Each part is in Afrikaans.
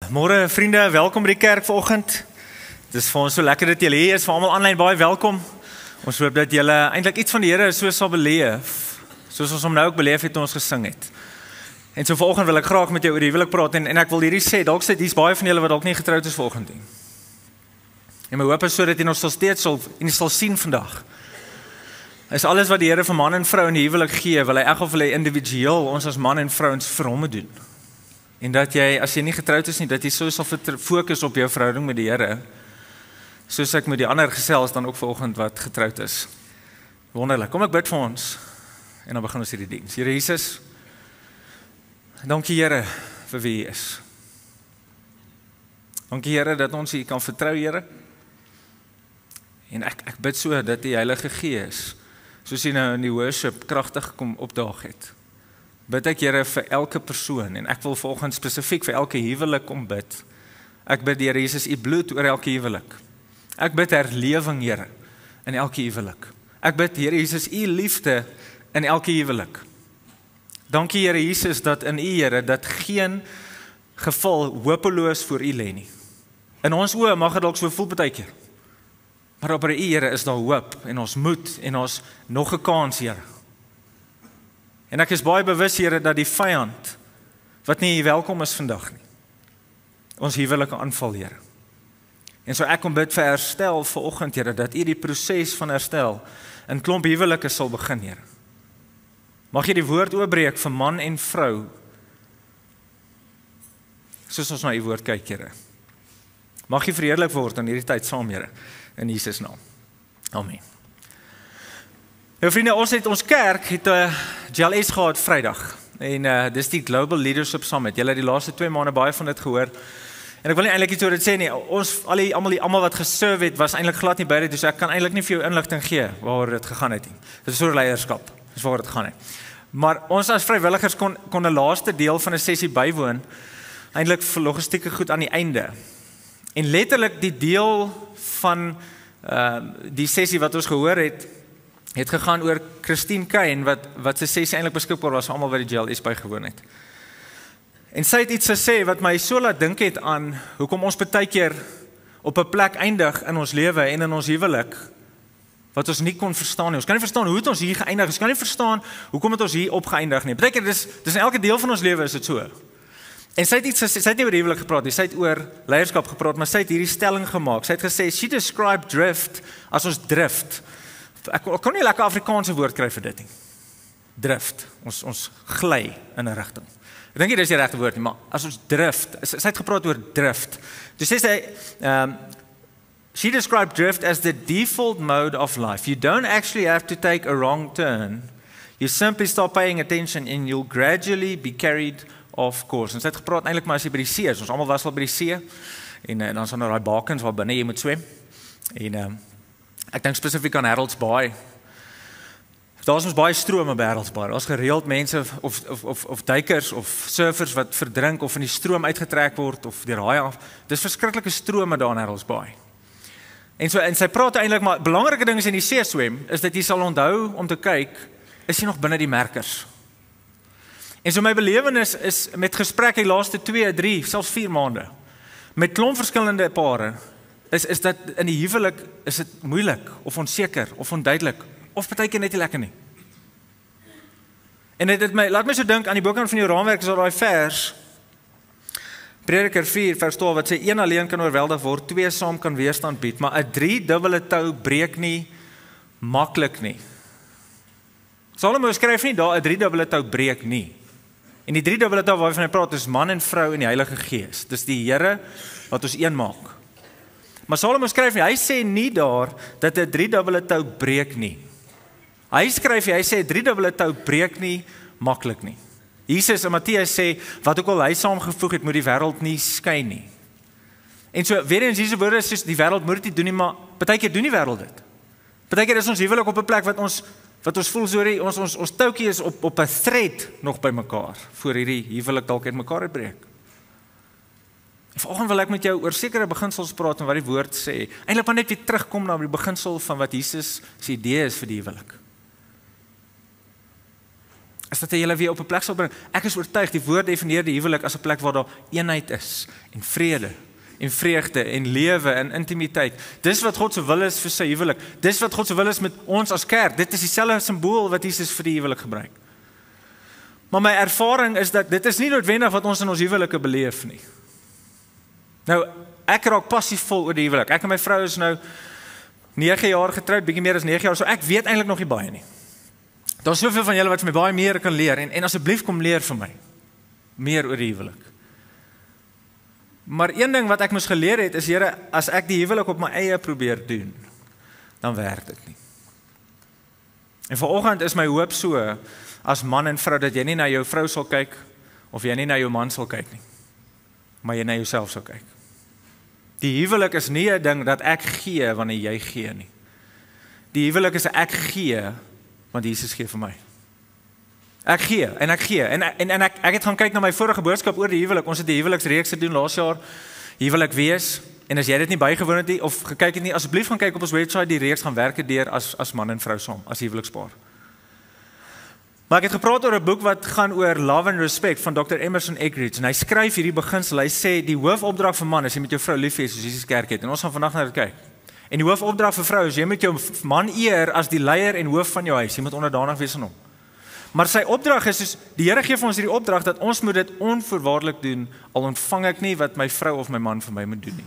Môre vriende, welkom by die kerk vanoggend. Dit is vir ons so lekker dat julle hier is, vir almal aanlyn baie welkom. Ons hoop dat julle eintlik iets van die Here so sal beleef, soos ons hom nou ook beleef het toe ons gesing het. En so vanoggend wil ek graag met jou oor die huwelik praat en ek wil hierdie sê, dalk sit hier's baie van julle wat dalk nie getroud is vanoggend nie. En my hoop is sodat jy nog steeds sal sien vandag. Is alles wat die Here vir man en vrou in die huwelik gee, wil hy egter vir hy individueel ons as man en vrouens vir hom doen. En dat jy, as jy nie getroud is nie, dat jy so sal fokus op jou verhouding met die Here, soos ek met die ander gesels dan ook vanoggend wat getroud is. Wonderlik, kom ek bid vir ons, en dan begin ons hierdie diens. Here Jesus, dankie Here vir wie jy is. Dankie Here dat ons hier kan vertrou Here. En ek bid so dat die Heilige Gees, soos jy nou in die worship kragtig kom opdaag het, bid ek Here vir elke persoon, en ek wil vanoggend spesifiek vir elke huwelik kom bid. Ek bid Here Jesus, u bloed oor elke huwelik. Ek bid herlewing Here, in elke huwelik. Ek bid Here Jesus, u liefde in elke huwelik. Dankie Here Jesus, dat in u Here, dat geen geval hopeloos voor u lê nie. In ons oë mag dit dalk so voel partykeer. Maar op by u Here is daar hoop, en ons moed, en ons nog 'n kans Here. En ek is baie bewus, Here, dat die vyand, wat nie welkom is vandag nie, ons huwelike aanval, Here. En so ek kom bid vir herstel vanoggend, Here, dat u die proses van herstel in klomp huwelike sal begin, Here. Mag jy die woord oopbreek vir man en vrou, soos ons na u woord kyk, Here. Mag jy verheerlik word in hierdie tyd saam, Here, in Jesus naam. Amen. Nou vriende, ons kerk het GLS gehad Vrydag, en dis die Global Leadership Summit. Julle het die laaste 2 maande baie van dit gehoor, en ek wil nie eintlik iets oor dit sê nie, ons, almal wat geserve het, was eintlik glad nie by dit, dus ek kan eintlik nie vir jou inligting gee, waaroor dit gegaan het nie. Dit is oor leierskap, dis waaroor dit gegaan het. Maar ons as vrywilligers kon 'n laaste deel van 'n sessie bywoon, eintlik vir logistieke goed aan die einde. En letterlik die deel van die sessie wat ons gehoor het gegaan oor Christine Kane, wat sy sessie eintlik beskikbaar was vir almal wat die GLS bygewoon het. En sy het iets gesê wat my so laat dink het aan hoekom ons baie keer op 'n plek eindig in ons lewe en in ons huwelik wat ons nie kon verstaan nie. Ons kan nie verstaan hoe het ons hier geëindig. Ons kan nie verstaan hoekom het ons hier opgeëindig nie. Baie keer dis in elke deel van ons lewe is dit so. En sy het iets gesê, sy het nie oor huwelik gepraat nie, sy het oor leierskap gepraat, maar sy het hierdie stelling gemaak. Sy het gesê, she described drift as ons drift. Ek kon nie lekker Afrikaanse woord kry vir dit nie. Drift, ons gly in 'n rigting. Ek dink nie dis die regte woord nie, maar as ons drift, sy het gepraat oor drift. Dus sy she described drift as the default mode of life. You don't actually have to take a wrong turn. You simply stop paying attention and you'll gradually be carried off course. En sy het gepraat eintlik maar as jy by die see is. Ons almal was al by die see, en dan is daar nou daai bakens waar binne jy moet swem. En ek dink spesifiek aan Harold's Bay. Daar is ons baie strome by Harold's Bay. Daar's gereeld mense of duikers of surfers wat verdrink of in die stroom uitgetrek word of deur haai af. Dis verskriklike strome daar in Harold's Bay. En sy praat eintlik maar belangrike ding is in die see swem is dat jy sal onthou om te kyk, is jy nog binne die merkers. En so my belewenis is met gesprekke die laaste 2, 3, selfs 4 maande met klomp verskillende pare. Is dat in die huwelik is dit moeilik, of onseker, of onduidelik, of partykeer net nie lekker nie. En laat my so dink aan die bokant van jou raamwerk, is daar daai vers, Prediker 4 vers 12, wat sê, 1 alleen kan oorweldig word, 2 saam kan weerstand bied, maar 'n 3-dubbele tou breek nie maklik nie. Salomo skryf nie daar 'n 3-dubbele tou breek nie. En die 3-dubbele tou waarvan hy praat, is man en vrou en die Heilige Gees. Dis die Here wat ons een maak. Maar Salomo skryf nie, hy sê nie daar dat 'n 3-dubbele tou breek nie. Hy skryf nie, hy sê 'n 3-dubbele tou breek nie maklik nie. Jesus in Matteus sê, wat ook al hy saamgevoeg het, moet die wêreld nie skei nie. En so, weer eens Jesus woorde sê, die wêreld moet dit nie doen nie, maar partykeer doen die wêreld dit. Partykeer is ons huwelik op 'n plek wat ons voel sorry, ons toukie is op 'n thread nog by mekaar, voor hierdie huwelik dalk uit mekaar uitbreek. Vanoggend wil ek met jou oor sekere beginsels praat en wat die woord sê. Eintlik maar net weer terugkom na die beginsel van wat Jesus se idee is vir die huwelik. is dat hy julle weer op 'n plek sal bring. Ek is oortuig, die woord definieer die huwelik as 'n plek waar daar eenheid is, en vrede, en vreugde, en lewe, en intimiteit. Dis wat God se wil is vir sy huwelik. Dis wat God se wil is met ons as kerk. Dit is dieselfde simbool wat Jesus vir die huwelik gebruik. Maar my ervaring is dat dit is nie noodwendig wat ons in ons huwelike beleef nie. Nou, ek raak passievol oor die huwelik. Ek en my vrou is nou 9 jaar getroud, bietjie meer as 9 jaar, so ek weet eintlik nog nie baie nie. Daar's soveel van julle wat vir my baie meer kan leer, en asseblief kom leer vir my meer oor die huwelik. Maar een ding wat ek moes geleer het, is Here, as ek die huwelik op my eie probeer doen, dan werk dit nie. En vanoggend is my hoop so, as man en vrou, dat jy nie na jou vrou sal kyk, of jy nie na jou man sal kyk nie, maar jy na jouself sal kyk. Die huwelik is nie 'n ding dat ek gee wanneer jy gee nie. Die huwelik is 'n ek gee, want Jesus gee vir my. Ek gee, en ek gee, en ek het gaan kyk na my vorige boodskap oor die huwelik. Ons het die huweliksreeks gedoen laas jaar, huwelik wees, en as jy dit nie bygewoon het nie, of gekyk het nie, asseblief gaan kyk op ons website, die reeks gaan werk deur as man en vrou saam, as huwelikspaar. Maar ek het gepraat oor 'n boek wat gaan oor Love and Respect van Dr. Emerson Eggerichs, en hy skryf hierdie beginsel, hy sê, die hoofopdrag vir man is jy met jou vrou lief hê soos Jesus kerk het, en ons gaan vandag na dit kyk. En die hoofopdrag vir vrou is jy met jou man eer as die leier en hoof van jou huis, jy moet onderdanig wees aan hom. Maar sy opdrag is soos, die Here gee vir ons hierdie opdrag, dat ons moet dit onvoorwaardelik doen, al ontvang ek nie wat my vrou of my man vir my moet doen nie.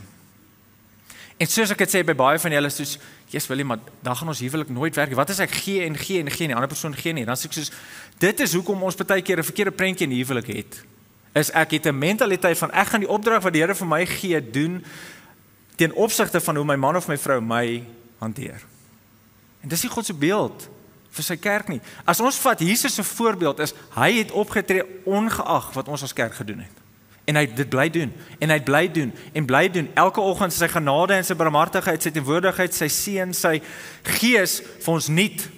En soos ek het sê by baie van julle, soos, yes Willie, maar dan gaan ons huwelik nooit werk. Wat as ek gee en gee en gee en die ander persoon gee nie? Dan sê ek soos, dit is hoekom ons baie keer 'n verkeerde prentjie in die huwelik het. Is ek het 'n mentaliteit van, ek gaan die opdrag wat die Here vir my gee doen, teen opsigte van hoe my man of my vrou my hanteer. En dis nie God se beeld vir sy kerk nie. As ons vat Jesus se voorbeeld is, hy het opgetree ongeag wat ons as kerk gedoen het. En hy het dit bly doen, en hy het bly doen, en bly doen, elke oggend sy genade en sy barmhartigheid, sy teenwoordigheid, sy seën, sy gees vir ons nuut,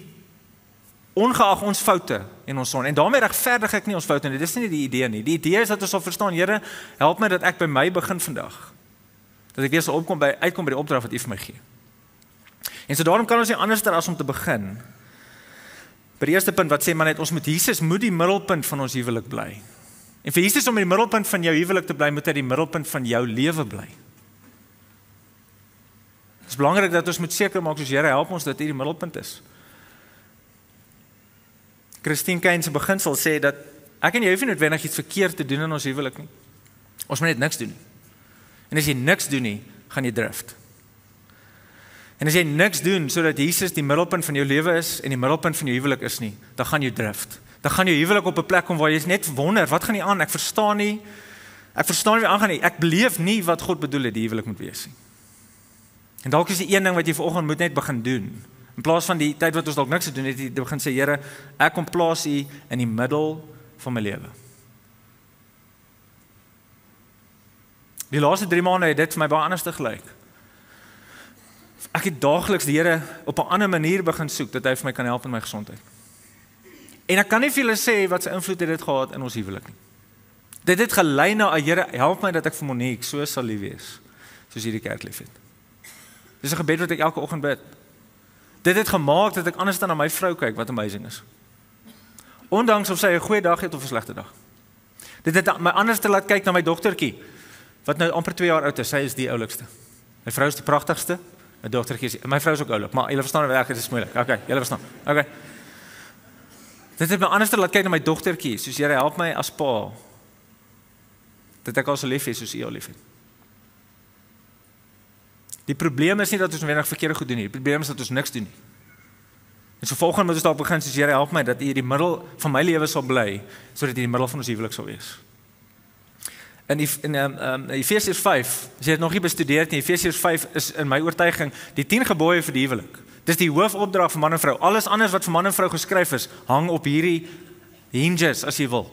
ongeag ons foute en ons sonde. En daarmee regverdig ek nie ons foute nie, dit is nie die idee nie. Die idee is dat ons sal verstaan, Here, help my dat ek by my begin vandag, dat ek weer sal uitkom by die opdrag wat U vir my gee. En so daarom kan ons nie anders as om te begin, by die eerste punt wat sê man net, ons met Jesus moet die middelpunt van ons huwelik bly. En vir Jesus om in die middelpunt van jou huwelik te bly, moet hy die middelpunt van jou lewe bly. Het is belangrik dat ons moet seker maak, soos Here, help ons dat hy die middelpunt is. Christine Caine se beginsel sê dat ek en jy hoef nie noodwendig iets verkeerd te doen in ons huwelik nie. Ons moet net niks doen nie. En as jy niks doen nie, gaan jy drift. En as jy niks doen sodat Jesus die middelpunt van jou lewe is en die middelpunt van jou huwelik is nie, dan gaan jy drift. Dan gaan jou huwelik op 'n plek kom waar jy net wonder, wat gaan nie aan? Ek verstaan nie wat aangaan nie. Ek beleef nie wat God bedoel het die huwelik moet wees nie. En dalk is die een ding wat jy vanoggend moet net begin doen. In plaas van die tyd wat ons dalk niks gedoen het, jy begin sê, Here, ek kom plaas U in die middel van my lewe. Die laaste 3 maande het dit vir my baie anders te gelyk. Ek het daagliks die Here op 'n ander manier begin soek, dat hy vir my kan help in my gesondheid. En ek kan nie vir julle sê wat se invloed het dit gehad in ons huwelik nie. Dit het gelei na, Here, help my dat ek vir Monique so sal lief wees, soos hierdie kerk lief het. Dis 'n gebed wat ek elke oggend bid. Dit het gemaak dat ek anders dan na my vrou kyk, wat amazing is. Ondanks of sy 'n goeie dag het of 'n slegte dag. Dit het my anders te laat kyk na my dogtertjie, wat nou amper 2 jaar oud is, sy is die oulikste. My vrou is die pragtigste, my dogtertjie is, my vrou is ook oulik, maar julle verstaan wel, dit is moeilik. Okay, julle verstaan. Okay. Dit het my anders te laat kyk na my dogtertjie, soos Here, help my as pa, dat ek al so lief is soos U al lief het. Die probleem is nie dat ons noodwendig verkeerde goed doen nie, die probleem is dat ons niks doen nie. En so volgende moet ons dalk begin, soos Here, help my dat U in die middel van my lewe sal bly, sodat U in die middel van ons huwelik sal wees. In Efesiërs 5, as jy dit nog nie bestudeer het nie, Efesiërs 5 is in my oortuiging die 10 gebooie vir die huwelik. Dis die hoofopdrag vir man en vrou. Alles anders wat vir man en vrou geskryf is, hang op hierdie hinges as jy wil.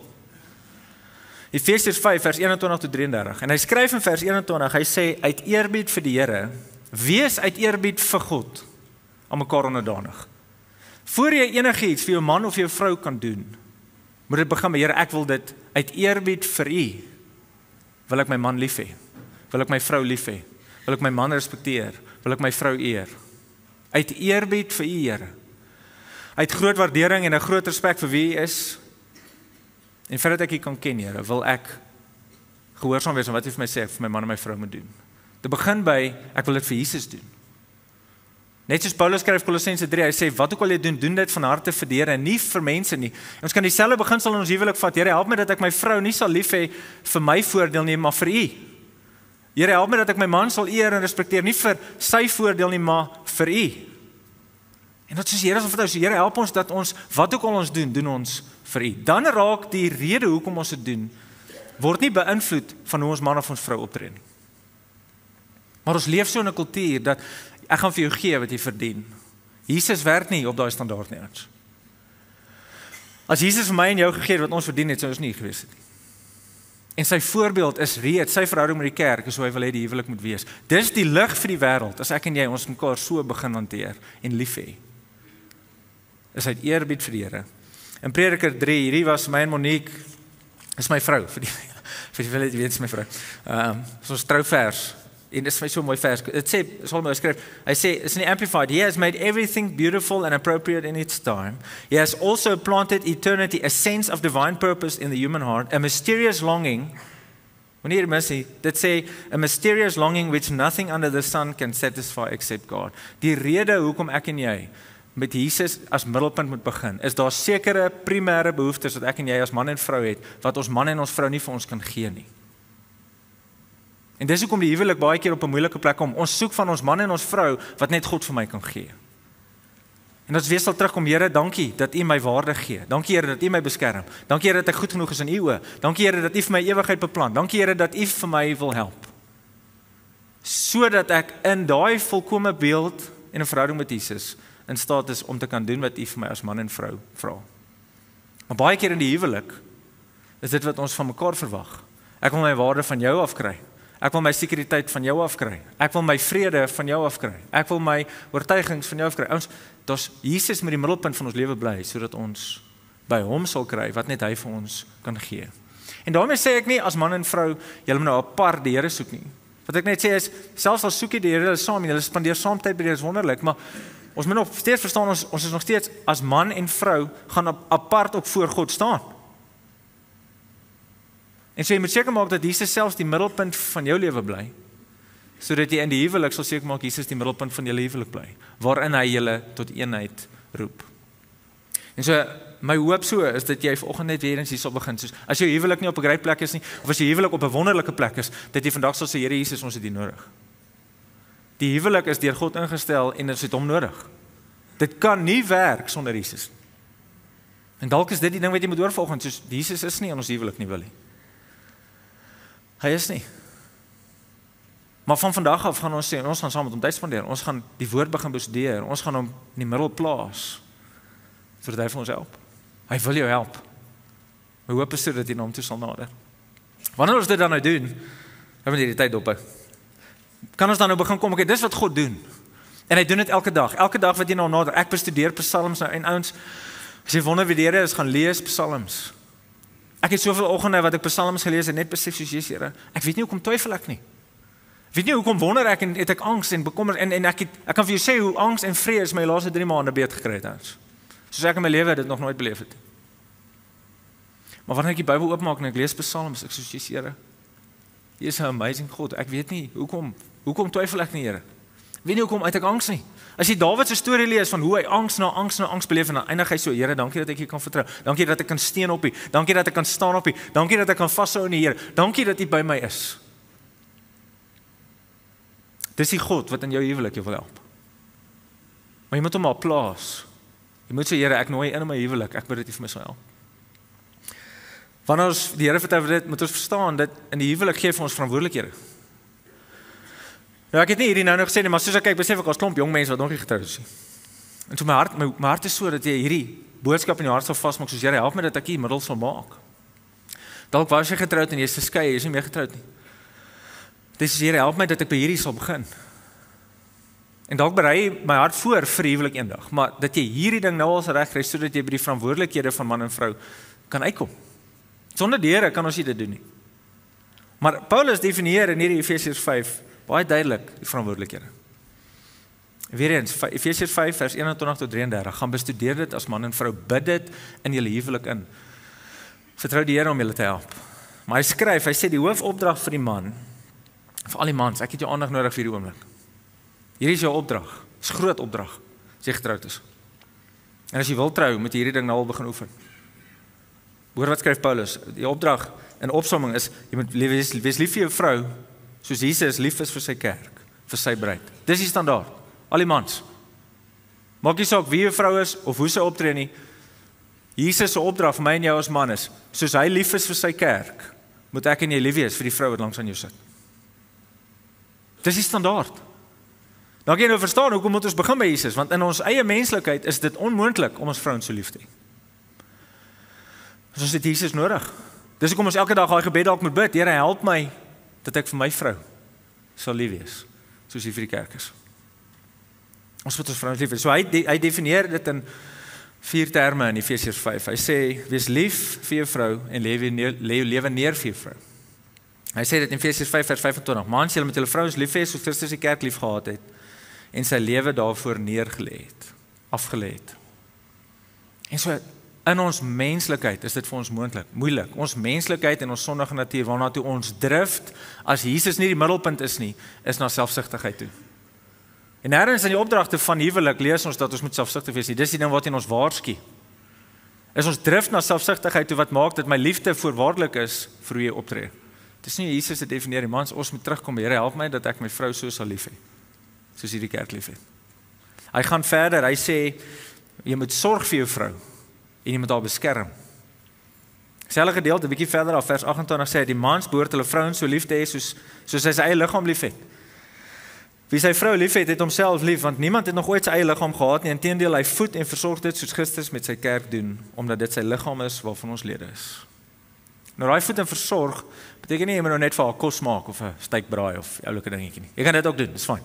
Efesiërs 5 vers 21 tot 33. En hy skryf in vers 21, hy sê uit eerbied vir die Here, wees uit eerbied vir God aan mekaar onderdanig. Voor jy enigiets vir jou man of jou vrou kan doen, moet dit begin met Here, ek wil dit uit eerbied vir U. Wil ek my man lief hê? Wil ek my vrou lief hê? Wil ek my man respekteer? Wil ek my vrou eer? Uit eerbied vir U, Here. Uit groot waardering en 'n groot respek vir wie U is, En voordat ek U kan ken, Here, wil ek gehoorsaam wees aan wat U vir my sê, vir my man en my vrou moet doen. Te begin by, ek wil dit vir Jesus doen. Net soos Paulus skryf Kolossense 3, hy sê, wat ook al jy doen, doen dit van harte vir die Here, en nie vir mense nie. En ons kan dieselfde beginsel in ons huwelik vat. Here, help my dat ek my vrou nie sal lief hê vir my voordeel nie, maar vir U. Here, help my dat ek my man sal eer en respekteer, nie vir sy voordeel nie, maar vir U. En dat soos Here sal vertel, so Here, help ons dat ons, wat ook al ons doen, doen ons vir U. Dan raak die rede hoekom ons dit doen, word nie beïnvloed van hoe ons man of ons vrou optree nie. Maar ons leef so in 'n kultuur dat ek gaan vir jou gee wat jy verdien. Jesus werk nie op daai standaard nie, ouens. As Jesus vir my en jou gegee het wat ons verdien het, sou ons nie gewees het nie. En sy voorbeeld is reeds, sy verhouding met die kerk is hoe hy wil hê die huwelik moet wees. Dis die lig vir die wêreld, as ek en jy ons mekaar so begin hanteer en lief hê. Is uit eerbied vir die Here. In Prediker 3, hierdie was my en Monique, is my vrou, vir die weet is my vrou. So ons trouvers. En dit is my so mooi vers. Dit sê, Solomon skryf, hy sê, it's in the Amplified, He has made everything beautiful and appropriate in its time. He has also planted eternity, a sense of divine purpose in the human heart, a mysterious longing, wanneer missie, dit sê, a mysterious longing which nothing under the sun can satisfy except God. Die rede hoekom ek en jy met Jesus as middelpunt moet begin, is daar sekere primêre behoeftes wat ek en jy as man en vrou het, wat ons man en ons vrou nie vir ons kan gee nie. En dis hoekom die huwelik baie keer op 'n moeilike plek kom. Ons soek van ons man en ons vrou wat net God vir my kan gee. En ons weer sal terugkom, Here, dankie dat U my waarde gee. Dankie Here dat U my beskerm. Dankie Here dat ek goed genoeg is in U oë. Dankie Here dat U vir my ewigheid beplan. Dankie Here dat U vir my wil help. Sodat ek in daai volkomme beeld en 'n verhouding met Jesus in staat is om te kan doen wat U vir my as man en vrou vra. Maar baie keer in die huwelik is dit wat ons van mekaar verwag. Ek wil my waarde van jou afkry. Ek wil my sekuriteit van jou afkry. Ek wil my vrede van jou afkry. Ek wil my oortuigings van jou afkry. Ons, daar's Jesus met die middelpunt van ons lewe bly, sodat ons by hom sal kry wat net hy vir ons kan gee. En daarmee sê ek nie as man en vrou, julle moet nou apart die Here soek nie. Wat ek net sê is, selfs al soek jy die Here saam en julle spandeer saam tyd by die Here, is wonderlik, maar ons moet nog steeds verstaan, ons is nog steeds as man en vrou gaan apart op voor God staan. En so jy moet seker maak dat Jesus selfs die middelpunt van jou lewe bly, sodat jy in die huwelik sal seker maak Jesus die middelpunt van julle huwelik bly, waarin hy julle tot eenheid roep. En so, my hoop so is dat jy vanoggend net weer eens hier sal begin, soos as jou huwelik nie op 'n great plek is nie, of as jou huwelik op 'n wonderlike plek is, dat jy vandag sal sê, Here Jesus, ons het U nodig. Die huwelik is deur God ingestel en ons het hom nodig. Dit kan nie werk sonder Jesus. En dalk is dit die ding wat jy moet hoor vanoggend, soos Jesus is nie in ons huwelik nie, wil nie. Hy is nie. Maar van vandag af gaan ons sê, ons gaan saam met hom tyd spandeer, ons gaan die woord begin bestudeer, ons gaan hom in die middel plaas, sodat hy vir ons help. Hy wil jou help. My hoop is dat jy na hom toe sal nader. Wanneer ons dit dan nou doen, hebben we die tyd ophou. Kan ons dan nou begin kom, okay, dis wat God doen. En hy doen dit elke dag wat jy nou nader, ek bestudeer psalms nou, en ouens, as jy wonder wie die Here is, gaan lees psalms. Ek het soveel oggende wat ek psalms gelees en net besef soos Jesus, Here, ek weet nie hoekom twyfel ek nie. Ek weet nie hoekom wonder ek en het ek angs en bekommer en ek kan vir jou sê hoe angs en vrees my laaste 3 maande beet gekry het, ouens. Soos ek in my lewe dit nog nooit beleef het. Maar wanneer ek die Bybel oopmaak en ek lees psalms, ek soos Jesus, Here, Hy is 'n amazing God. Ek weet nie hoekom twyfel ek nie, Here. Ek weet nie hoekom uit ek angs nie. As jy Dawid se storie lees van hoe hy angs na angs beleef en dan eindig hy so, Here, dankie dat ek U kan vertrou. Dankie dat ek kan steun op U. Dankie dat ek kan staan op U. Dankie dat ek kan vashou in die Here. Dankie dat U by my is. Dis die God wat in jou huwelik jou wil help. Maar jy moet hom maar plaas. Jy moet sê, Here, ek nooi in my huwelik. Ek bid dat U vir my sal help. Wanneer ons die Here vertel dit, moet ons verstaan dat in die huwelik gee vir ons verantwoordelikhede. Ja, ek het nie hierdie nou gesê nie, maar soos ek kyk, besef ek as klomp jong mense wat nog nie getroud is nie. En so my hart is so dat jy hierdie boodskap in jou hart sal vasmaak, soos Here, help my dat ek hier middel sal maak. Dalk was jy getroud en jy is geskei, jy is nie meer getroud nie. Dis Here, help my dat ek by hierdie sal begin. En dalk berei my hart voor vir huwelik eendag, maar dat jy hierdie ding nou al reg kry sodat jy by die verantwoordelikhede van man en vrou kan uitkom. Sonder die Here kan ons nie dit doen nie. Maar Paulus definieer in hierdie Efesiërs 5 baie duidelik die verantwoordelikhede. Weer eens, Efesiërs 5 vers 21 tot 33, gaan bestudeer dit as man en vrou, bid dit in julle huwelik in. Vertrou die Here om julle te help. Maar hy skryf, hy sê die hoofopdrag vir die man, vir al die mans, ek het jou aandag nodig vir die oomblik. Hierdie is jou opdrag, dis 'n groot opdrag, as jy getroud is. En as jy wil trou, moet jy hierdie ding nou al begin oefen. Hoor wat skryf Paulus, die opdrag in opsomming is, jy moet wees lief vir jou vrou, soos Jesus lief is vir sy kerk, vir sy bruid. Dis die standaard, al die mans. Maak nie saak wie jou vrou is, of hoe sy optree nie, Jesus se opdrag vir my en jou as man is, soos hy lief is vir sy kerk, moet ek en jy lief wees vir die vrou wat langs aan jou sit. Dis die standaard. Dan kan jy nou verstaan, hoekom moet ons begin by Jesus, want in ons eie menslikheid is dit onmoontlik om ons vrouens so lief te hê. Ons het Jesus nodig. Dis hoekom ons elke dag daai gebed dalk moet bid, Here help my, dat ek vir my vrou sal lief wees, soos hy vir die kerk is. Ons moet ons vrouens lief wees. So hy definieer dit in 4 terme in Efesiërs 5. Hy sê, wees lief vir jou vrou en lewe neer vir jou vrou. Hy sê dit in Efesiërs 5 vers 25. Mans, julle moet julle vrouens lief hê soos Christus die kerk lief gehad het en sy lewe daarvoor neergelê het, afgelê het. En so in ons menslikheid is dit vir ons moeilik. Ons menslikheid en ons sondige natuur waarna toe ons drift as Jesus nie die middelpunt is nie, is na selfsugtigheid toe. En nêrens in die opdragte van huwelik lees ons dat ons moet selfsugtig wees nie. Dis die ding wat ons waarsku. Is ons drift na selfsugtigheid toe wat maak dat my liefde voorwaardelik is vir hoe jy optree. Dis nie Jesus se definieer nie, mans, ons moet terugkom, Here help my dat ek my vrou so sal lief hê, soos hierdie kerk lief het. Hy gaan verder, hy sê, jy moet sorg vir jou vrou, en jy moet haar beskerm. Selfe gedeelte, 'n bietjie verder af, vers 28 sê, die mans behoort hulle vrouens so lief te hê, soos hy sy eie liggaam lief het. Wie sy vrou lief het, het homself lief, want niemand het nog ooit sy eie liggaam gehad nie, inteendeel hy voed en versorg dit soos Christus met sy kerk doen, omdat dit sy liggaam is waarvan ons lede is. Nou daai voed en versorg beteken nie jy moet nou net vir haar kos maak of 'n steikbraai of oulike dingetjie nie. Jy kan dit ook doen, dis fyn.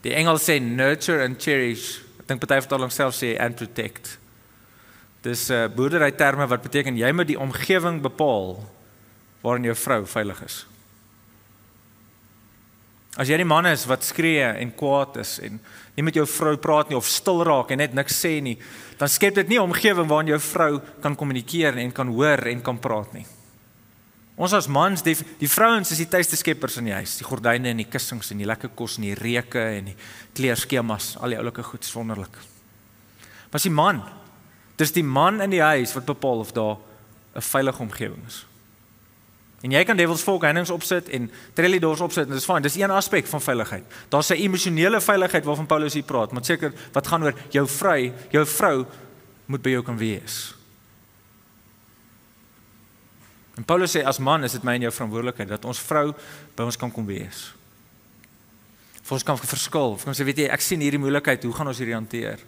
Die Engels sê nurture and cherish. Ek dink party vertalings self sê and protect. Dis boerdery terme wat beteken jy moet die omgewing bepaal waarin jou vrou veilig is. As jy die man is wat skree en kwaad is en nie met jou vrou praat nie of stil raak en net niks sê nie, dan skep dit nie 'n omgewing waarin jou vrou kan kommunikeer en kan hoor en kan praat nie. Ons as mans, die vrouens is die tuiste skeppers in die huis, die gordyne en die kussings en die lekker kos en die reuke en die kleerskemas, al die oulike goed, is wonderlik. Maar as die man, dis die man in die huis wat bepaal of daar 'n veilige omgewing is. En jy kan Devil's Folk heininge opsit en trellidoors opsit en dis fyn, dis een aspek van veiligheid. Daar's 'n emosionele veiligheid waarvan Paulus hier praat, maar seker wat gaan oor jou vrou moet by jou kan wees. En Paulus sê as man is dit my en jou verantwoordelikheid dat ons vrou by ons kan kom wees. Vir ons kan verskil, vir ons sê weet jy ek sien hierdie moeilikheid, hoe gaan ons hierdie hanteer?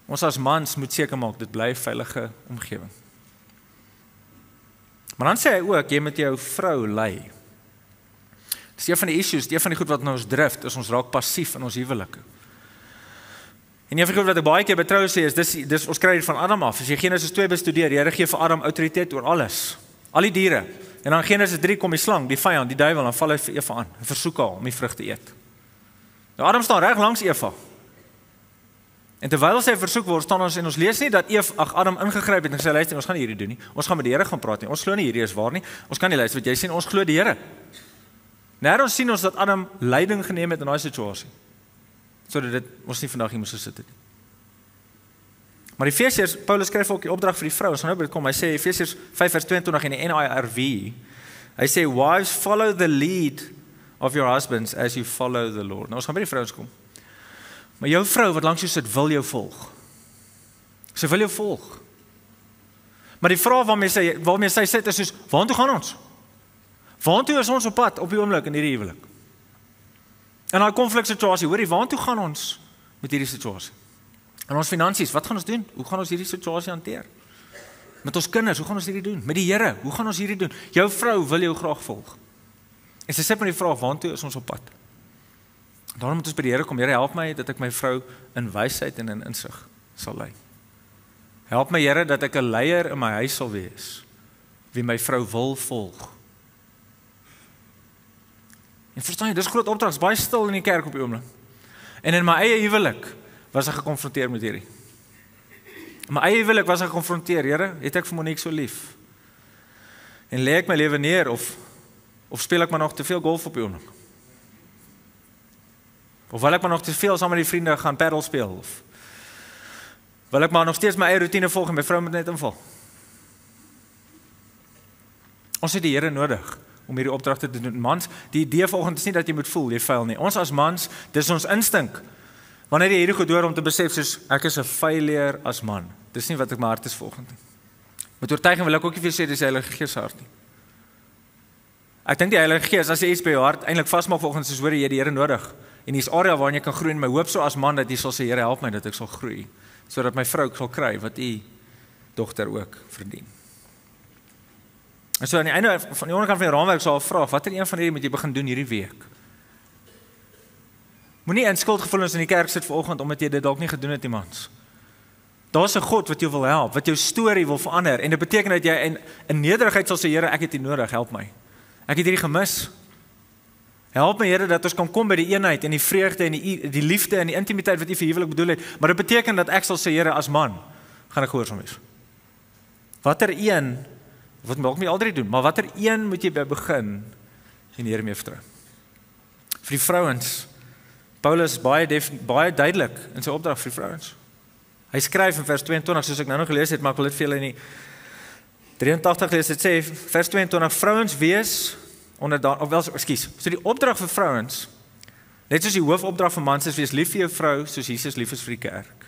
Ons as mans moet seker maak dit bly 'n veilige omgewing. Maar dan sê hy ook, jy moet jou vrou lei. Dis een van die issues, een van die goed wat ons drift, is ons raak passief in ons huwelike. En een van die goed wat ek baie keer by troue sê, is dis ons kry dit van Adam af. As jy Genesis 2 bestudeer, die Here gee vir Adam autoriteit oor alles, al die diere. En dan Genesis 3 kom die slang, die vyand, die duiwel, dan val hy vir Eva aan, en versoek haar om die vrug te eet. Nou Adam staan reg langs Eva. En terwyl sy versoek word, staan ons en ons lees nie dat Adam ingegryp het en gesê luister, ons gaan nie hierdie doen nie. Ons gaan met die Here gaan praat nie. Ons glo nie hierdie is waar nie. Ons kan nie luister wat jy sê, ons glo die Here. Nou ons sien ons dat Adam leiding geneem het in daai situasie. Sodat dit ons nie vandag hier moes gesit het nie. Maar Efesiërs, Paulus skryf ook die opdrag vir die vrou. Ons gaan nou by dit kom. Hy sê Efesiërs 5 vers 22 in die NIRV. Hy sê wives follow the lead of your husbands as you follow the Lord. Nou ons gaan by die vrouens kom. Maar jou vrou wat langs jou sit, wil jou volg. Sy wil jou volg. Maar die vraag waarmee sy sit is soos, waartoe gaan ons? Waartoe is ons op pad op die oomblik in hierdie huwelik? In daai konfliksituasie, hoorie, waartoe gaan ons met hierdie situasie? En ons finansies, wat gaan ons doen? Hoe gaan ons hierdie situasie hanteer? Met ons kinders, hoe gaan ons hierdie doen? Met die Here, hoe gaan ons hierdie doen? Jou vrou wil jou graag volg. En sy sit met die vraag, waartoe is ons op pad? Daarom moet ons by die Here kom, Here help my dat ek my vrou in wysheid en in insig sal lei. Help my Here dat ek 'n leier in my huis sal wees, wie my vrou wil volg. En verstaan jy, dis groot opdrag, is baie stil in die kerk op die oomblik. En in my eie huwelik was ek gekonfronteer met hierdie. In my eie huwelik was ek gekonfronteer, Here, het ek vir Monique so lief? En lê ek my lewe neer of speel ek maar nog te veel golf op die oomblik? Of wil ek maar nog te veel saam met die vriende gaan paddle speel? Of wil ek maar nog steeds my eie routine volg en my vrou moet net inval? Ons het die Here nodig om hierdie opdragte te doen. Mans, die idee vanoggend is nie dat jy moet voel jy faal nie. Ons as mans, dis ons instink. Wanneer jy hierdie goed hoor om te besef soos ek is 'n failure as man. Dis nie wat ek my hart is vanoggend nie. Met oortuiging wil ek ook nie vir jou sê dis die Heilige Gees se hart nie. Ek dink die Heilige Gees, as jy iets by jou hart eintlik vasmaak vanoggend, soos hoor jy die Here nodig. En hier's area waarin jy kan groei en my hoop so as man dat jy sal sê Here help my dat ek sal groei, sodat my vrou sal kry wat u dogter ook verdien. En so aan die einde van die onderkant van die raamwerk sal ek vra, watter een van hierdie moet jy begin doen hierdie week? Moenie in skuldgevoelens in die kerk sit vanoggend omdat jy dit dalk nie gedoen het nie, mans. Daar's 'n God wat jou wil help, wat jou storie wil verander en dit beteken dat jy in nederigheid sal sê Here, ek het U nodig, help my. Ek het hierdie gemis. Help my Here dat ons kan kom by die eenheid en die vreugde en die liefde en die intimiteit wat U vir huwelik bedoel het, maar dit beteken dat ek sal sê Here, as man gaan ek gehoorsaam wees. Watter een, wat maak my al drie doen, maar watter een moet jy by begin en die Here mee vertrou? Vir die vrouens, Paulus baie duidelik in sy opdrag vir die vrouens. Hy skryf in vers 22, soos ek nou nog gelees het, maar ek wil dit vir julle in die 83 lees, dit sê, vers 22, vrouens wees so die opdrag vir vrouens, net soos die hoofopdrag vir mans is, wees lief vir jou vrou, soos Jesus lief is vir die kerk,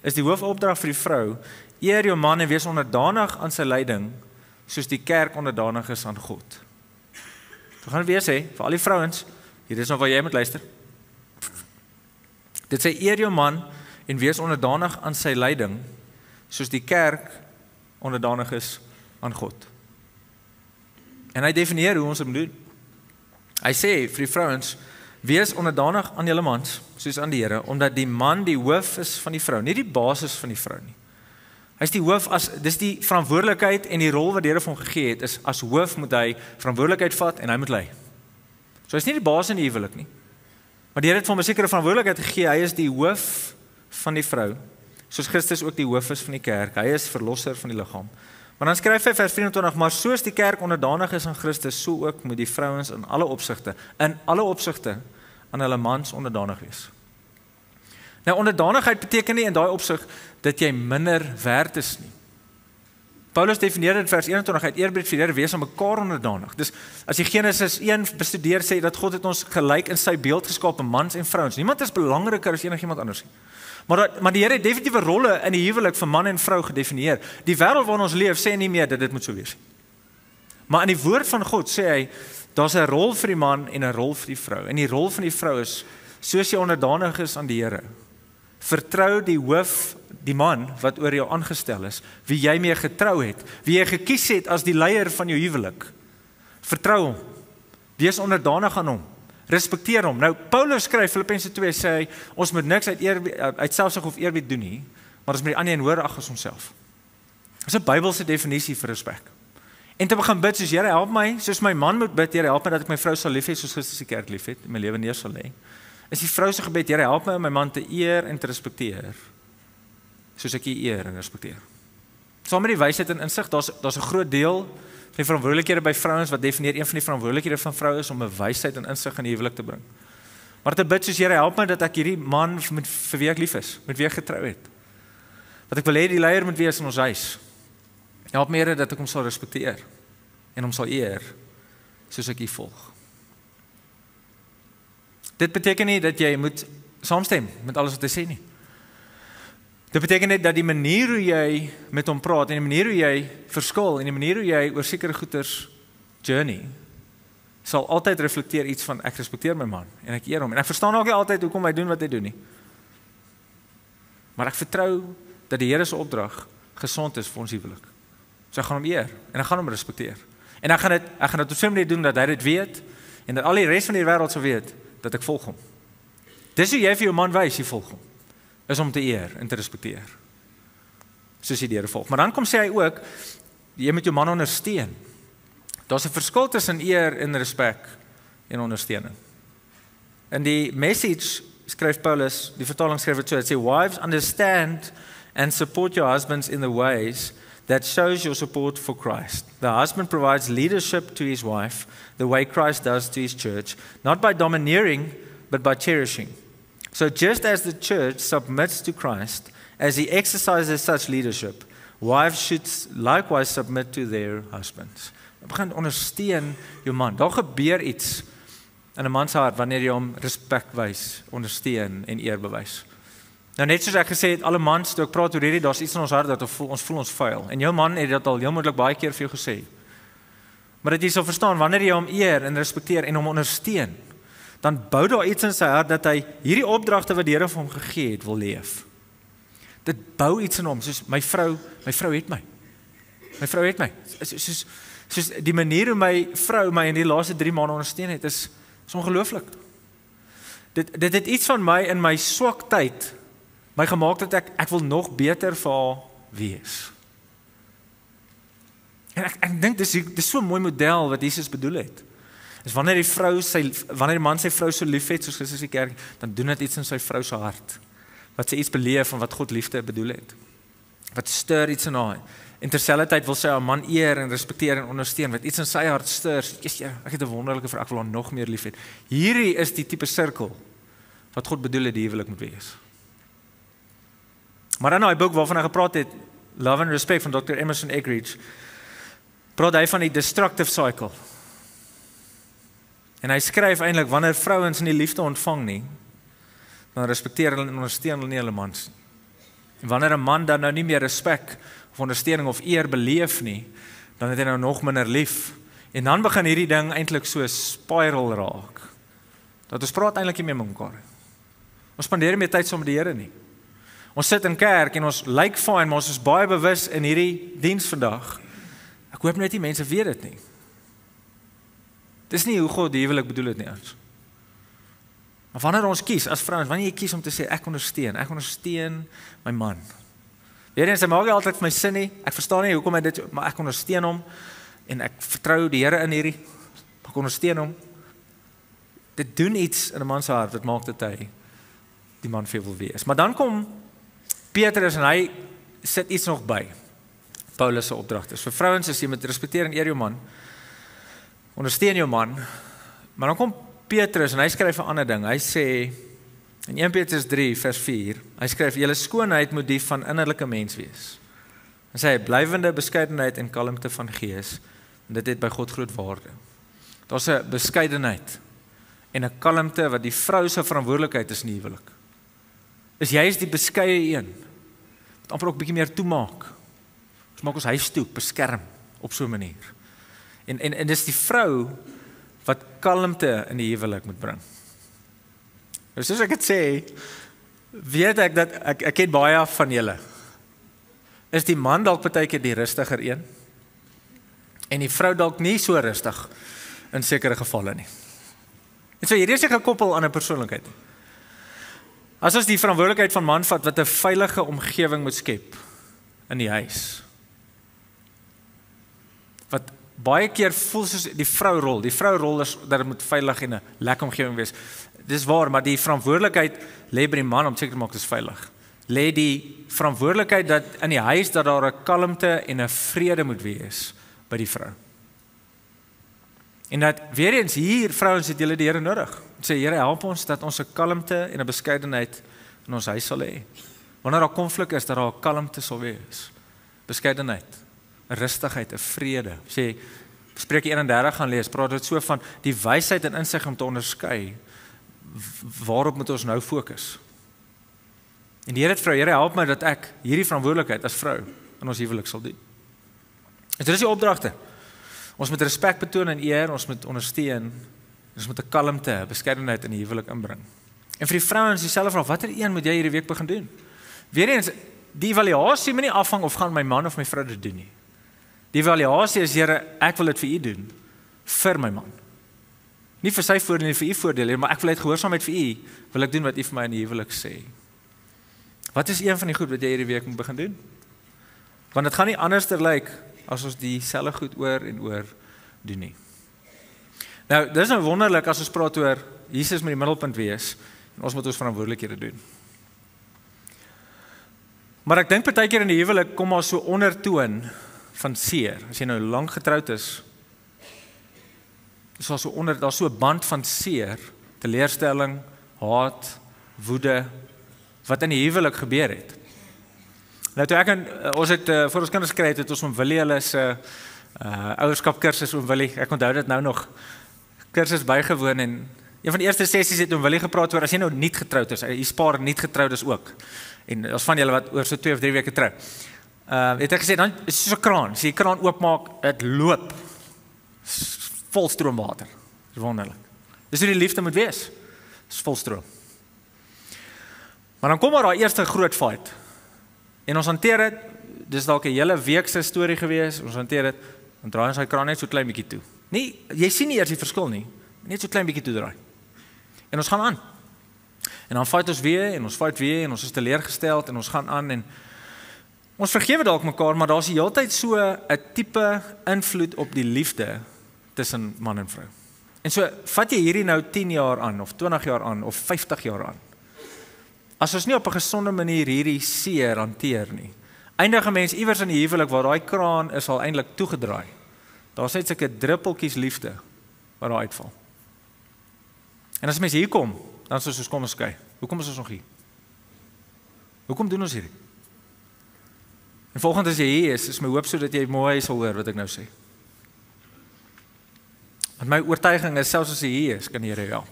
is die hoofopdrag vir die vrou, eer jou man en wees onderdanig aan sy leiding, soos die kerk onderdanig is aan God. So gaan het weer sê, vir al die vrouens, hier is nog waar jy moet luister, dit sê, eer jou man en wees onderdanig aan sy leiding, soos die kerk onderdanig is aan God. En hy definieer hoe ons dit moet doen. Hy sê vir die vrouens, wees onderdanig aan julle mans, soos aan die Here, omdat die man die hoof is van die vrou, nie die basis van die vrou nie. Hy is die hoof, dis die verantwoordelikheid en die rol wat die Here vir hom gegee het, is as hoof moet hy verantwoordelikheid vat en hy moet lei. So hy is nie die baas in die huwelik nie. Maar die Here het vir hom 'n sekere verantwoordelikheid gegee, hy is die hoof van die vrou, soos Christus ook die hoof is van die kerk, hy is verlosser van die liggaam. Maar dan skryf hy vers 24, maar soos die kerk onderdanig is aan Christus, so ook moet die vrouens in alle opsigte aan hulle mans onderdanig wees. Nou onderdanigheid beteken nie in daai opsig dat jy minder werd is nie. Paulus definieer dit in vers 21, uit eerbied vir die Here wees aan mekaar onderdanig. Dus as jy Genesis 1 bestudeer, sê dat God het ons gelyk in sy beeld geskape, mans en vrouens. Niemand is belangriker as enigiemand anders nie. Maar die Here het definitiewe rolle in die huwelik vir man en vrou gedefinieer. Die wêreld waarin ons leef sê nie meer dat dit moet so wees nie. Maar in die woord van God sê hy, daar's 'n rol vir die man en 'n rol vir die vrou. En die rol van die vrou is, soos jy onderdanig is aan die Here, vertrou die hoof, die man wat oor jou aangestel is, wie jy mee getrou het, wie jy gekies het as die leier van jou huwelik. Vertrou hom. Wees onderdanig aan hom. Respekteer hom. Nou Paulus skryf Filippense 2 sê hy, ons moet niks uit selfsug of eerbied doen nie, maar ons moet die ander een hoor ag as onsself. Dis 'n Bybelse definisie vir respek. En te begin bid soos Here help my, soos my man moet bid, Here help my dat ek my vrou sal lief hê soos Christus die kerk lief het, en my lewe neer sal lê. Is die vrou se gebed, Here help my om my man te eer en te respekteer, soos ek U eer en respekteer. Saam met die wysheid en insig, daar's 'n groot deel van die verantwoordelikhede by vrouens wat definieer een van die verantwoordelikhede van vroue is om 'n wysheid en insig in die huwelik te bring. Maar te bid soos Here help my dat ek hierdie man vir wie ek lief is, met wie ek getrou het. Wat ek wil hê die leier moet wees in ons huis. Help my Here dat ek hom sal respekteer en hom sal eer soos ek U volg. Dit beteken nie dat jy moet saamstem met alles wat hy sê nie. Dit beteken net dat die manier hoe jy met hom praat en die manier hoe jy verskil en die manier hoe jy oor sekere goeders journey sal altyd reflekteer iets van ek respekteer my man en ek eer hom en ek verstaan ook nie altyd hoekom hy doen wat hy doen nie. Maar ek vertrou dat die Here se opdrag gesond is vir ons huwelik. So ek gaan hom eer en ek gaan hom respekteer. En ek gaan dit op so 'n manier doen dat hy dit weet en dat al die res van die wêreld sal weet dat ek volg hom. Dis hoe jy vir jou man wys jy volg hom. Is om te eer en te respekteer. Soos jy die Here volg. Maar dan kom sê hy ook, jy moet jou man ondersteun. Daar's 'n verskil tussen eer en respek en ondersteuning. In die Message skryf Paulus, die vertaling skryf dit so, dit sê, wives understand and support your husbands in the ways that shows your support for Christ. The husband provides leadership to his wife the way Christ does to his church, not by domineering, but by cherishing. So just as the church submits to Christ, as he exercises such leadership, wives should likewise submit to their husbands. Begin ondersteun jou man. Daar gebeur iets in 'n man se hart wanneer jy hom respek wys, ondersteun en eer bewys. Nou net soos ek gesê het, alle mans, toe ek praat oor hierdie, daar's iets in ons hart dat ons voel ons vuil. En jou man het dit al heel moontlik baie keer vir jou gesê. Maar dat jy sal verstaan, wanneer jy hom eer en respekteer en hom ondersteun, dan bou daar iets in sy hart dat hy hierdie opdragte wat die Here vir hom gegee het, wil leef. Dit bou iets in hom, soos my vrou het my. My vrou het my. Soos die manier hoe my vrou my in die laaste 3 maande ondersteun het, is ongelooflik. Dit het iets van my in my swak tyd my gemaak dat ek wil nog beter vir haar wees. En ek dink dis so 'n mooi model wat Jesus bedoel het. Is wanneer die man sy vrou so lief het soos Christus die kerk, dan doen dit iets in sy vrou se hart. Wat sy iets beleef van wat God liefde bedoel het. Wat stuur iets in haar. En terselfdertyd wil sy haar man eer en respekteer en ondersteun. Wat iets in sy hart stuur. Ek het 'n wonderlike vrou, ek wil haar nog meer lief hê. Hierdie is die tipe sirkel wat God bedoel het die huwelik moet wees. Maar in daai boek waarvan hy gepraat het, Love and Respect van Dr. Emerson Eggerichs, praat hy van die destructive cycle. En hy skryf eintlik wanneer vrouens nie liefde ontvang nie, dan respekteer hulle en ondersteun hulle nie hulle mans nie. En wanneer 'n man dan nou nie meer respek of ondersteuning of eer beleef nie, dan het hy nou nog minder lief. En dan begin hierdie ding eintlik so spiral raak. Dat ons praat eintlik nie meer met mekaar. Ons spandeer nie meer tyd saam met die Here nie. Ons sit in kerk en ons lyk fyn, maar ons is baie bewus in hierdie diens vandag. Ek hoop net die mense weet dit nie. Dis nie hoe God die huwelik bedoel het nie ons. Maar wanneer ons kies as vrouens, wanneer jy kies om te sê ek ondersteun my man. Weet jy, hy maak nie altyd vir my sin nie. Ek verstaan nie hoekom hy dit, maar ek ondersteun hom en ek vertrou die Here in hierdie. Ek ondersteun hom. Dit doen iets in 'n man se hart wat maak dat hy die man vir wil wees. Maar dan kom Petrus en hy sit iets nog by. Paulus se opdragte. Vir vrouens is jy moet respekteer en eer jou man. Ondersteun jou man. Maar dan kom Petrus en hy skryf 'n ander ding. Hy sê in 1 Petrus 3 vers 4, hy skryf julle skoonheid moet die van innerlike mens wees. Hy sê blywende beskeidenheid en kalmte van gees, en dit het by God groot waarde. Daar's 'n beskeidenheid en 'n kalmte wat die vrou se verantwoordelikheid is in die huwelik. Is jy is die beskeie een. Wat amper ook 'n bietjie meer toemaak. Ons maak ons huis toe, beskerm op so 'n manier. En dis die vrou wat kalmte in die huwelik moet bring. Nou soos ek het sê, weet ek dat ek het baie van julle. Is die man dalk partykeer die rustiger een? En die vrou dalk nie so rustig in sekere gevalle nie. En so hierdie is nie gekoppel aan 'n persoonlikheid nie. As ons die verantwoordelikheid van man vat wat 'n veilige omgewing moet skep in die huis. Wat baie keer voel soos die vrourol. Die vrourol is dat dit moet veilig en 'n lekker omgewing wees. Dis waar, maar die verantwoordelikheid lê by die man om seker te maak dit is veilig. Lê die verantwoordelikheid dat in die huis dat daar 'n kalmte en 'n vrede moet wees by die vrou. En dat weer eens hier vrouens het julle die Here nodig. Sê Here help ons dat ons 'n kalmte en 'n beskeidenheid in ons huis sal hê. Wanneer daar konflik is, dat daar 'n kalmte sal wees. Beskeidenheid, 'n rustigheid, 'n vrede. Sê Spreuke 31 gaan lees, praat dit so van die wysheid en insig om te onderskei waarop moet ons nou fokus. En die Here het vrou, Here help my dat ek hierdie verantwoordelikheid as vrou in ons huwelik sal doen. En dit is die opdragte. Ons moet respek betoon en eer, ons moet ondersteun, ons moet 'n kalmte, 'n beskeidenheid in die huwelik inbring. En vir die vrouens dieselfde vraag, watter een moet jy hierdie week begin doen? Weereens, die evaluasie moet nie afhang of gaan my man of my vrou dit doen nie. Die evaluasie is, Here, ek wil dit vir u doen, vir my man. Nie vir sy voordeel nie, vir u voordeel, maar ek wil uit gehoorsaamheid vir u, wil ek doen wat u vir my in die huwelik sê. Wat is een van die goed wat jy hierdie week moet begin doen? Want dit gaan nie anders lyk as ons dieselfde goed oor en oor doen nie. Nou, dit is nou wonderlik as ons praat oor Jesus met die middelpunt wees en ons moet ons verantwoordelikhede doen. Maar ek dink partykeer in die huwelik kom maar so ondertoon van seer. As jy nou lank getroud is, daar's so 'n band van seer, teleurstelling, haat, woede, wat in die huwelik gebeur het. Nou toe ons het voor ons kinders gekry het ons om Willie hulle se ouerskap kursus om Willie, ek onthou dit nou nog, kursus bygewoon en een van die eerste sessies het om Willie gepraat oor as jy nou nie getroud is, jy spaar nie getroud is ook. En as van julle wat oor so 2 of 3 weke trou. Het ek gesê dan is so 'n kraan, as jy die kraan oopmaak, dit loop vol stroomwater. Dis wonderlik. Dis hoe die liefde moet wees. Dis vol stroom. Maar dan kom maar daai eerste groot fight. En ons hanteer dit, dis dalk 'n hele week se storie gewees. Ons hanteer dit, dan draai ons daai kraan net so klein bietjie toe. Nee, jy sien nie eers die verskil nie. Net so klein bietjie toe draai. En ons gaan aan. En dan fight ons weer en ons fight weer en ons is teleurgesteld en ons gaan aan en ons vergewe dalk mekaar, maar daar's die hele tyd so 'n tipe invloed op die liefde tussen man en vrou. En so vat jy hierdie nou 10 jaar aan of 20 jaar aan of 50 jaar aan. As ons nie op 'n gesonde manier hierdie seer hanteer nie, eindig 'n mens iewers in die huwelik waar daai kraan is al eintlik toegedraai. Daar's net sulke druppeltjies liefde wat daar uitval. En as mense hier kom, dan is ons kom ons kyk. Hoekom is ons nog hier? Hoekom doen ons hierdie? En volgende as jy hier is my hoop sodat jy mooi sal hoor wat ek nou sê. Want my oortuiging is selfs as jy hier is, kan die Here help.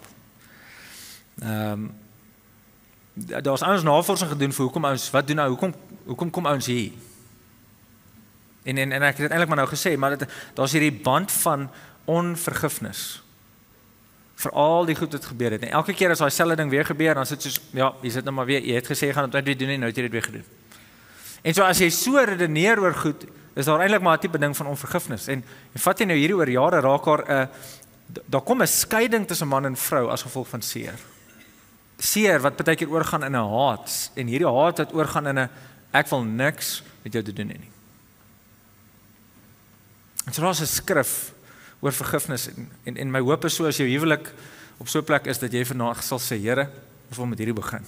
Daar's ouens navorsing gedoen vir hoekom ouens, wat doen nou, hoekom kom ouens hier? En ek het dit eintlik maar nou gesê, maar daar's hierdie band van onvergifnis. Vir al die goed wat gebeur het. En elke keer as daai selfde ding weer gebeur, dan sit soos, ja, jy sit nou maar weer, jy het gesê, gaan dit weer doen en nou het jy dit weer gedoen. En so as jy so redeneer oor goed, is daar eintlik maar 'n tipe ding van onvergifnis. En vat jy nou hierdie oor jare raak daar kom 'n skeiding tussen man en vrou as gevolg van seer. Seer wat baie keer oorgaan in 'n haat, en hierdie haat wat oorgaan in 'n ek wil niks met jou te doen hê nie. En so daar's 'n skrif oor vergifnis en my hoop is so as jou huwelik op so 'n plek is dat jy vanaand sal sê, Here, ons wil met hierdie begin.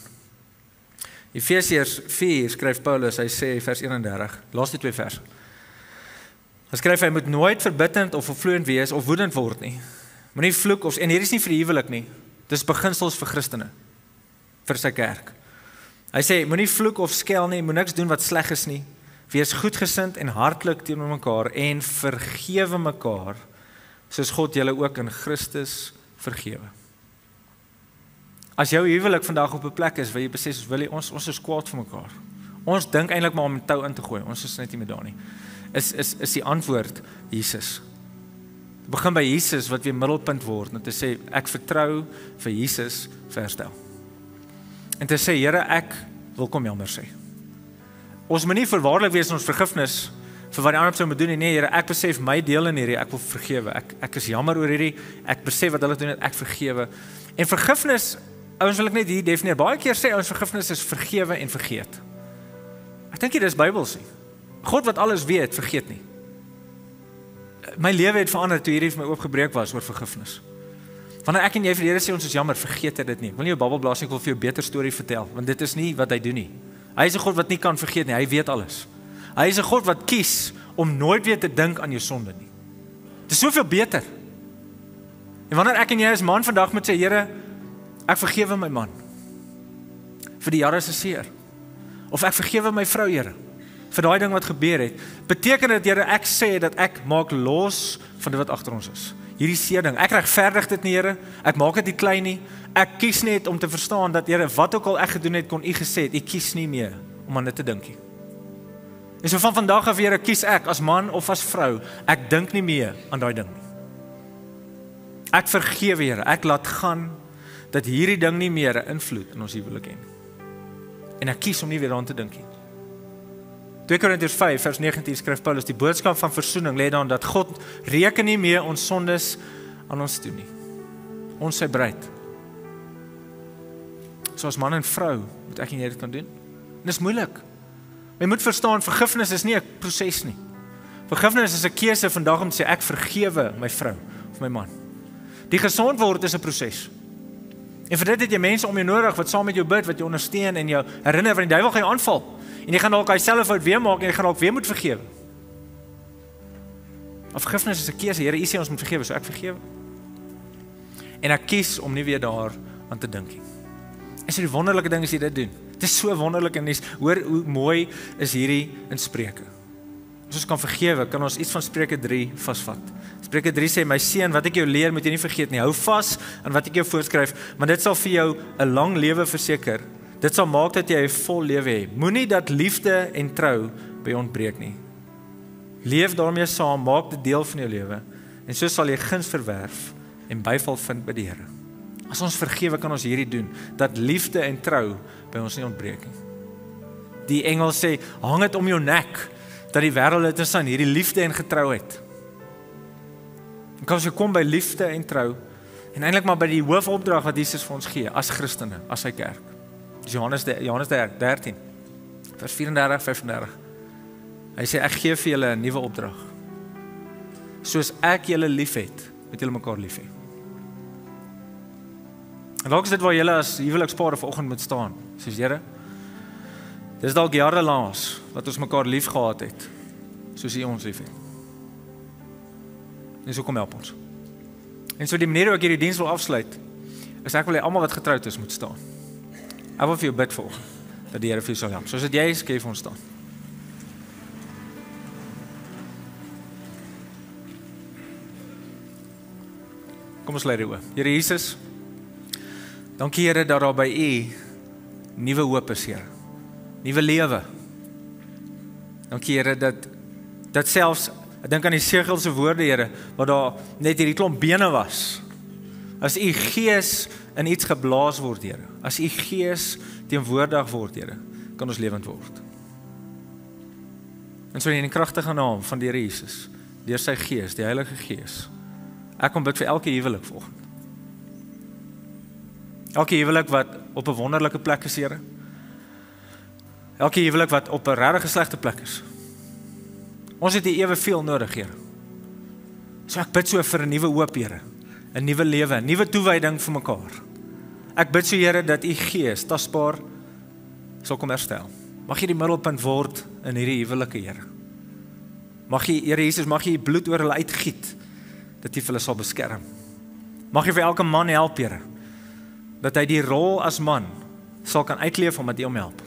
Efesiërs 4 skryf Paulus, hy sê vers 31, laaste 2 verse. Hy skryf hy moet nooit verbittend of vervloeiend wees of woedend word nie. Moenie vloek of en hier is nie vir die huwelik nie. Dis beginsels vir Christene, vir sy kerk. Hy sê moenie vloek of skel nie, moet niks doen wat sleg is nie. Wees goedgesind en hartlik teenoor mekaar en vergewe mekaar soos God julle ook in Christus vergewe. As jou huwelik vandag op 'n plek is waar jy besef ons is kwaad vir mekaar. Ons dink eintlik maar om 'n tou in te gooi. Ons is net nie meer daar nie. Is die antwoord Jesus. Begin by Jesus wat weer middelpunt word en te sê ek vertrou vir Jesus vir herstel. En te sê Here, ek wil kom jammer sê. Ons moet nie verwaarlik wees in ons vergifnis vir wat die ander persoon moet doen nie. Nee, Here, ek besef my deel in hierdie, ek wil vergewe. Ek is jammer oor hierdie, ek besef wat hulle doen het, ek vergewe. En vergifnis, ouens wil ek net hier definieer. Baie keer sê ons vergifnis is vergewe en vergeet. Ek dink dit is Bybels nie. God wat alles weet, vergeet nie. My lewe het verander toe hierdie vir my oopgebreek was oor vergifnis. Wanneer ek en jy vir die Here sê ons is jammer, vergeet hy dit nie. Ek wil nie jou babbel blaas nie, ek wil vir jou 'n beter storie vertel, want dit is nie wat hy doen nie. Hy is 'n God wat nie kan vergeet nie, hy weet alles. Hy is 'n God wat kies om nooit weer te dink aan jou sonde nie. Dit is soveel beter. En wanneer ek en jy as man vandag moet sê, Here, ek vergewe my man vir die jare se seer. Of ek vergewe my vrou, Here, vir daai ding wat gebeur het. Beteken dit, Here, ek sê dat ek maak los van dit wat agter ons is. Hierdie seer ding. Ek regverdig dit nie, Here. Ek maak dit nie klein nie. Ek kies net om te verstaan dat, Here, wat ook al ek gedoen het, kon U gesê het, U kies nie meer om aan dit te dink nie. En so van vandag af, Here, kies ek as man of as vrou, ek dink nie meer aan daai ding nie. Ek vergewe, Here, ek laat gaan dat hierdie ding nie meer 'n invloed in ons huwelik het. En ek kies om nie weer daaraan te dink nie. 2 Korintiërs 5 vers 19 skryf Paulus, die boodskap van versoening lê daarin dat God reken nie meer ons sondes aan ons toe nie. Ons sy bruid. So as man en vrou moet ek en jy dit kan doen. En dit is moeilik. Jy moet verstaan, vergifnis is nie 'n proses nie. Vergifnis is 'n keuse vandag om te sê ek vergewe my vrou of my man. Die gesond word is 'n proses. En vir dit het jy mense om jou nodig wat saam met jou bid, wat jou ondersteun en jou herinner want die duiwel gaan jou aanval. En jy gaan dalk dieselfde fout weer maak en jy gaan dalk weer moet vergewe. Maar vergifnis is 'n keuse. Here, U sê ons moet vergewe, so ek vergewe. En ek kies om nie weer daar aan te dink nie. En so die wonderlike ding is jy dit doen. Dit is so wonderlik en hoor hoe mooi is hierdie in Spreuke. As ons kan vergewe, kan ons iets van Spreuke 3 vasvat. Spreuke 3 sê, my seun, wat ek jou leer, moet jy nie vergeet nie. Hou vas aan wat ek jou voorskryf, maar dit sal vir jou 'n lang lewe verseker. Dit sal maak dat jy 'n vol lewe het. Moenie dat liefde en trou by jou ontbreek nie. Leef daarmee saam, maak dit deel van jou lewe, en so sal jy guns verwerf en byval vind by die Here. As ons vergewe, kan ons hierdie doen, dat liefde en trou by ons nie ontbreek nie. Die engel sê, hang dit om jou nek, dat die wêreld dit is aan hierdie liefde en getrouheid. En kan ons kom by liefde en trou, en eintlik maar by die hoofopdrag wat Jesus vir ons gee, as Christene, as sy kerk. Dis Johannes 13, vers 34, 35. Hy sê, ek gee vir julle 'n nuwe opdrag. Soos ek julle lief het, moet julle mekaar lief hê. En dalk is dit waar julle as huwelikspare vanoggend moet staan. Soos Here, dis dalk jare laas wat ons mekaar lief gehad het, soos U ons lief het. En so kom help ons. En so die manier hoe ek hierdie diens wil afsluit, is ek wil hê almal wat getroud is moet staan. Ek wil vir jou bid vanoggend, dat die Here vir jou sal help. Soos dit jy is, kan jy vir ons staan. Kom ons lei die oë. Here Jesus, dankie Here dat daar by U nuwe hoop is, Here. Nuwe lewe. Dankie Here dat selfs, ek dink aan die Segel se woorde, Here, wat daar net hierdie klomp bene was. As U Gees in iets geblaas word, Here, as U Gees teenwoordig word, Here, kan ons lewend word. En so in die kragtige naam van die Here Jesus, deur sy Gees, die Heilige Gees, ek kom bid vir elke huwelik volgende. Elke huwelik wat op 'n wonderlike plek is, Here. Elke huwelik wat op 'n regtig slegte plek is. Ons het hier eweveel nodig, Here. So ek bid so vir 'n nuwe hoop, Here. 'n Nuwe lewe, 'n nuwe toewyding vir mekaar. Ek bid so, Here, dat U Gees tasbaar sal kom herstel. Mag jy die middelpunt word in hierdie huwelike, Here. Mag jy, Here Jesus, mag jy bloed oor hulle uitgiet, dat U vir hulle sal beskerm. Mag jy vir elke man help, Here, dat hy die rol as man sal kan uitleef omdat U hom help.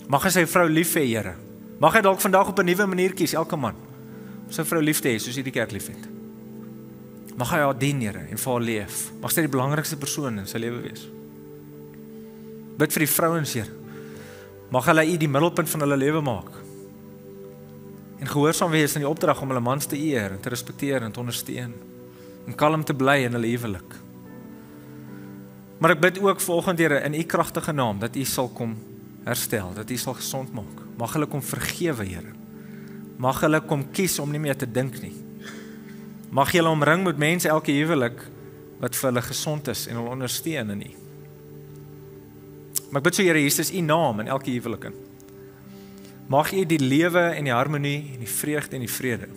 Mag hy sy vrou lief hê, Here. Mag hy dalk vandag op 'n nuwe manier kies, elke man, om sy vrou lief te hê, soos U die kerk lief het. Mag hy haar dien, Here, en vir haar leef. Mag sy die belangrikste persoon in sy lewe wees. Bid vir die vrouens, Here. Mag hulle U die middelpunt van hulle lewe maak. En gehoorsaam wees in die opdrag om hulle mans te eer, en te respekteer en te ondersteun. En kalm te bly in hulle huwelik. Maar ek bid ook vanoggend, Here, in U kragtige naam, dat U sal kom herstel, dat U sal gesond maak. Mag hulle kom vergewe, Here. Mag hulle kom kies om nie meer te dink nie. Mag jy hulle omring met mense elke huwelik wat vir hulle gesond is en hulle ondersteun in U. Maar ek bid so, Here Jesus, U naam in elke huwelik in. Mag U die lewe en die harmonie en die vreugde en die vrede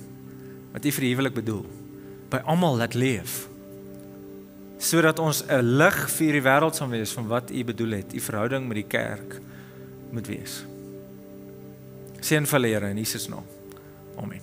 wat U vir die huwelik bedoel, by almal laat leef, sodat ons 'n lig vir die wêreld sal wees van wat U bedoel het, U verhouding met die kerk moet wees. Seën vir hulle, Here, in Jesus naam. Amen.